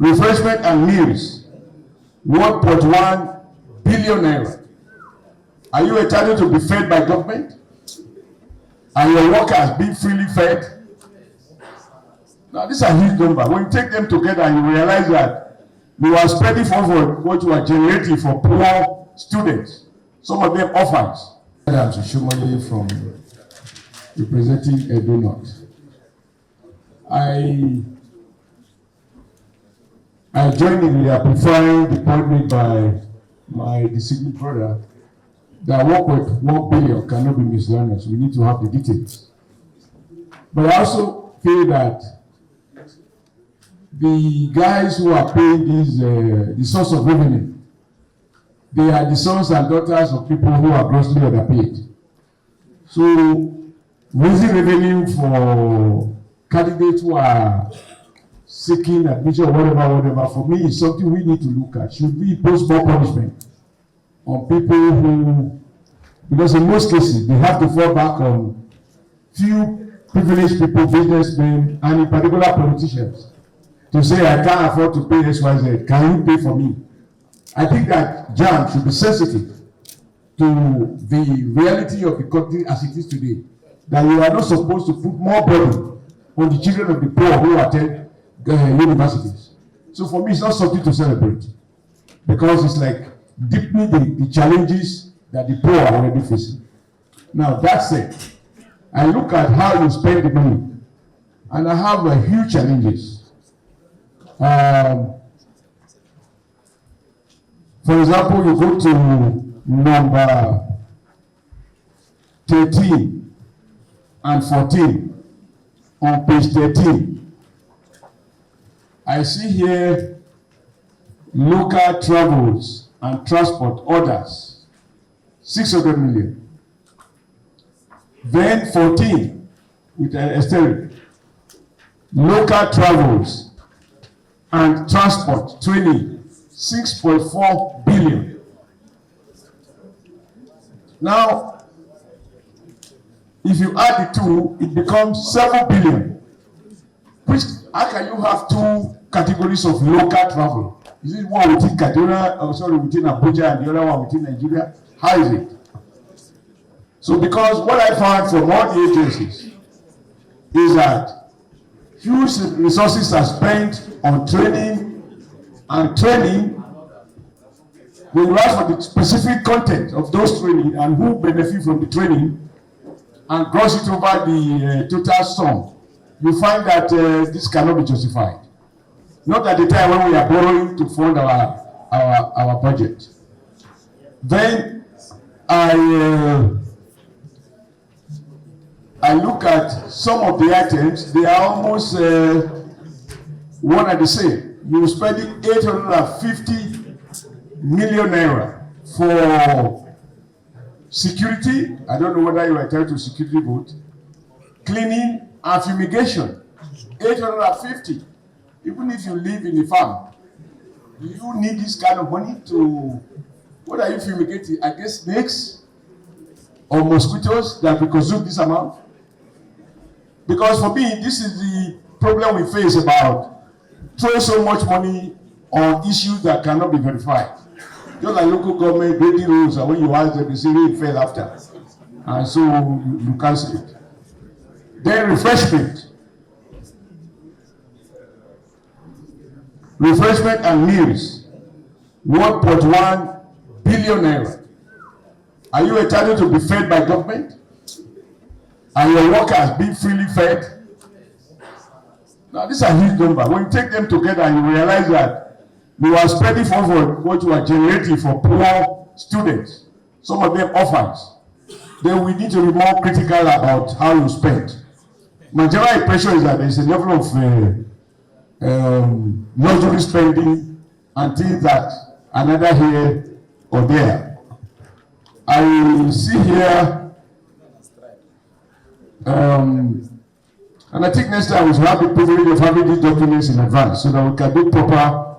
refreshment and meals, 1.1 billion naira. Are you entitled to be fed by government? Are your workers being freely fed? Now, these are huge numbers. When you take them together, you realize that you are spending for what you are generating for poor students, some of them orphans. I'm Oshiomole from representing Edo North. I joined in the amplifying the point made by my distinguished brother that work with 1 billion cannot be miscellaneous. We need to have the details. But I also feel that the guys who are paying these, the source of revenue, they are the sons and daughters of people who are grossly underpaid. So, raising revenue for candidates who are seeking admission or whatever, for me is something we need to look at. Should we impose more punishment on people who, because in most cases, they have to fall back on few privileged people, businessmen, and in particular politicians, to say, I can't afford to pay XYZ, can you pay for me? I think that JAMB should be sensitive to the reality of the country as it is today, that you are not supposed to put more burden on the children of the poor who attend universities. So for me, it's not something to celebrate, because it's like deepening the challenges that the poor are already facing. Now, that said, I look at how you spend the money, and I have huge challenges. For example, you go to number 13 and 14 on page 13. I see here local travels and transport orders, 600 million. Then 14 with asterisk, local travels and transport training, 6.4 billion. Now, if you add the two, it becomes 7 billion. Which, how can you have two categories of local travel? Is it one within Kaduna, or sorry, within Abuja, and the other one within Nigeria? How is it? So, because what I found from all the agencies is that huge resources are spent on training, and training, when you ask for the specific content of those training and who benefit from the training and gross it over the total sum, you find that this cannot be justified. Not at the time when we are borrowing to fund our budget. Then I look at some of the items, they are almost one and the same. You're spending 850 million naira for security. I don't know whether you are entitled to security vote. Cleaning and fumigation, 850. Even if you live in a farm, do you need this kind of money to, what are you fumigating? I guess snakes or mosquitos that will consume this amount? Because for me, this is the problem we face about throwing so much money on issues that cannot be verified. Just like local government breaking rules, and when you ask them, they say it fell after. And so you cancel it. Then refreshment. Refreshment and meals, 1.1 billion naira. Are you entitled to be fed by government? Are your workers being freely fed? Now, these are huge numbers. When you take them together, you realize that you are spending for what you are generating for poor students, some of them orphans. Then we need to be more critical about how you spend. My general impression is that there is a level of luxury spending and things that are neither here or there. I see here, and I think next time we should have the privilege of having these documents in advance so that we can do proper.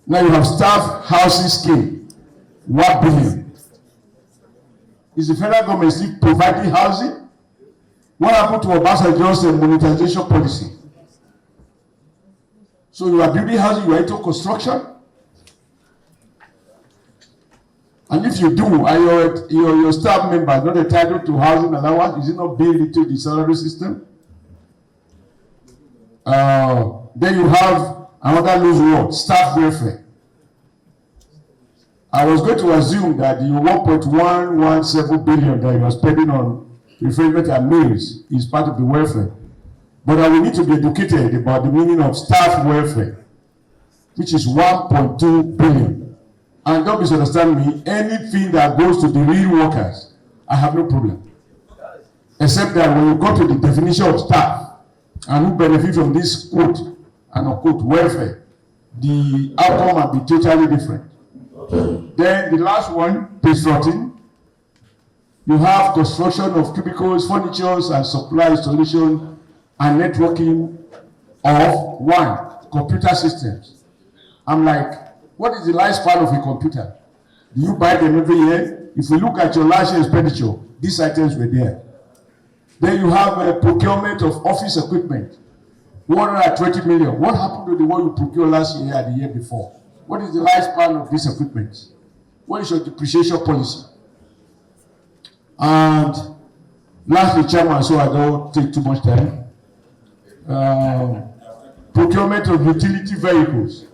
Now you have staff housing scheme, 1 billion. Is the federal government still providing housing? What happened to Obasanjo's monetization policy? So you are building houses, you are into construction. And if you do, are your staff members not entitled to housing allowance? Is it not built into the salary system? Then you have another loose word, staff welfare. I was going to assume that the 1.117 billion that you are spending on refreshment and meals is part of the welfare. But I will need to be educated about the meaning of staff welfare, which is 1.2 billion. And don't misunderstand me, anything that goes to the real workers, I have no problem. Except that when you go to the definition of staff and who benefit from this quote and unquote welfare, the outcome might be totally different. Then the last one, page 14, you have construction of cubicles, furniture and supply installation and networking of one, computer systems. I'm like, what is the lifespan of a computer? Do you buy them every year? If you look at your last year expenditure, these items were there. Then you have a procurement of office equipment, 120 million. What happened to the one you procured last year and the year before? What is the lifespan of this equipment? What is your depreciation policy? And lastly, Chairman, so I don't take too much time, procurement of utility vehicles.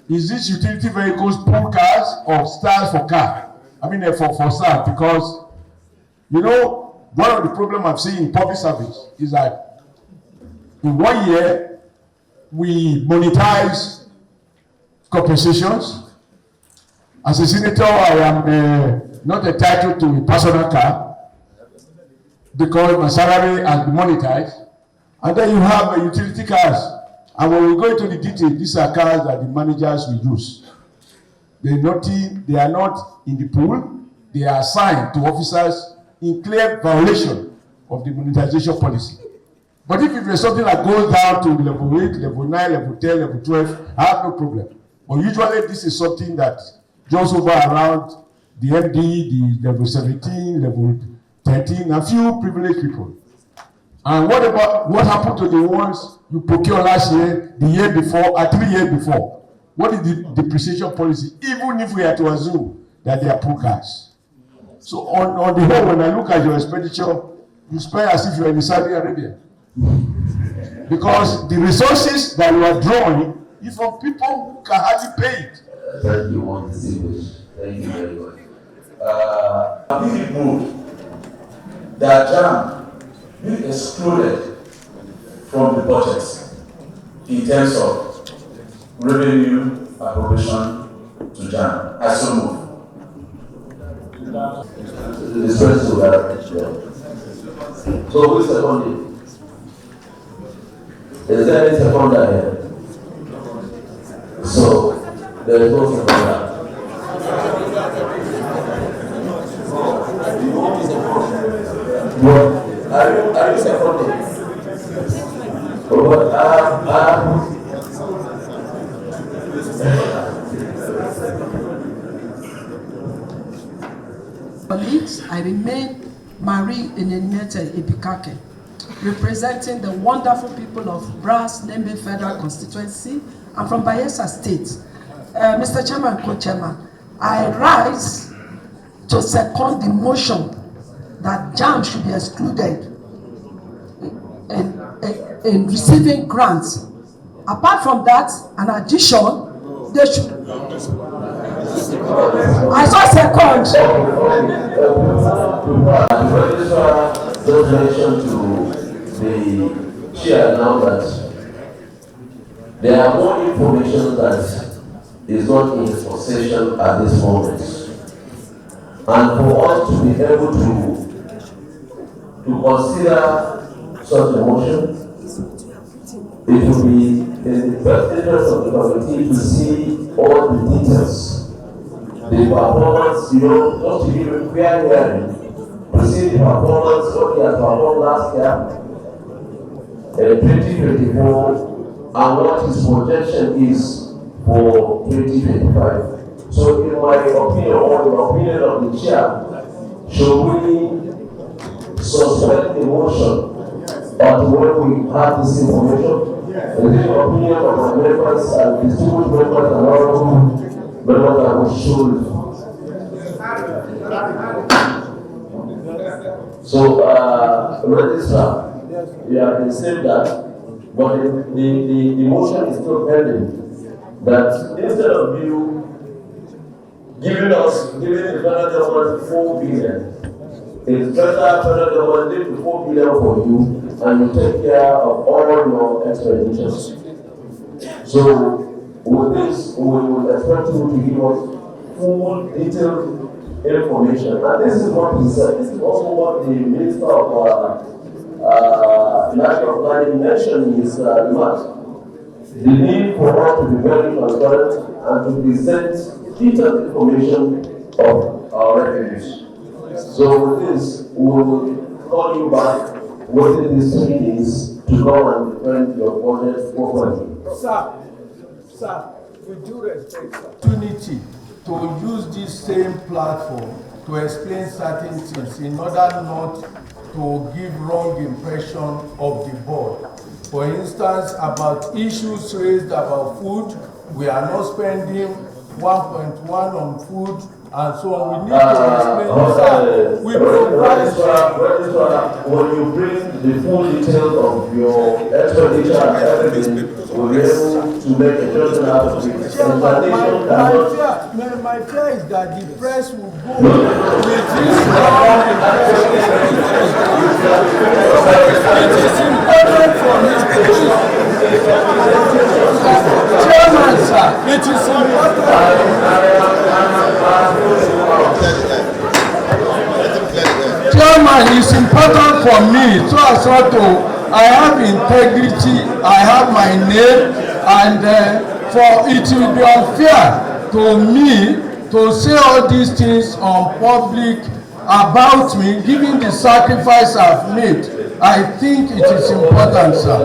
Is this utility vehicles pool cars or stars for car? I mean, for staff, because, you know, one of the problems I've seen in public service is that in 1 year, we monetize compensations. As a senator, I am not entitled to a personal car because my salary has been monetized. And then you have utility cars. And when we go into the detail, these are cars that the managers will use. They are not in the pool. They are assigned to officers in clear violation of the monetization policy. But if it is something that goes down to level 8, level 9, level 10, level 12, I have no problem. But usually this is something that jumps over around the MD, the level 17, level 13, a few privileged people. And what about what happened to the ones you procured last year, the year before, or 3 years before? What is the depreciation policy, even if we are to assume that they are poor cars? So on the whole, when I look at your expenditure, you spend as if you are in Saudi Arabia. Because the resources that you are drawing is from people who can hardly pay it. Thank you, one distinguished. Thank you very much. We moved that JAMB be excluded from the budget in terms of revenue appropriation to JAMB. I so move. So who is seconded? Is there any seconder here? So there is no seconder. But are you seconded? Colleagues, I remain Marie Enenyete Ebikake, representing the wonderful people of Brass Nembe Federal Constituency and from Bayelsa State. Mr. Chairman, Co-Chairman, I rise to second the motion that JAMB should be excluded in receiving grants. Apart from that, an addition, they should. I saw second. Just mention to the chair now that there are more information that is not in possession at this moment. And for us to be able to consider such a motion, it will be in the best interest of the committee to see all the details. The performance, just to give a fair hearing, to see the performance what he has performed last year, 2024, and what his projection is for 2025. So in my opinion, or in the opinion of the chair, should we suspend the motion until when we have this information. And the opinion of our members and distinguished members and honorable members that we should. So, Registrar, you have been said that, but the motion is still pending. That instead of you giving the federal government 4 billion, it's better federal government leave the 4 billion for you and you take care of all your expenditures. So with this, we will expect you to give us full detailed information. And this is what he said. This is also what the Minister of National Planning mentioned in his remarks. The need for us to be very transparent and to present detailed information of our revenues. So with this, we will call you back within these 3 days to go and defend your budget properly. Sir, with due respect, opportunity to use this same platform to explain certain things in order not to give wrong impression of the board. For instance, about issues raised about food, we are not spending 1.1 on food, and so on. We need to explain. We Registrar, when you bring the full details of your expenditure and everything, we'll be able to make a judgment out of it. My fear is that the press will go with this wrong impression. It is important for me. Chairman, sir, it is important. Chairman, it's important for me so as not to. I have integrity, I have my name, and for it will be unfair to me to say all these things on public about me, given the sacrifice I've made. I think it is important, sir.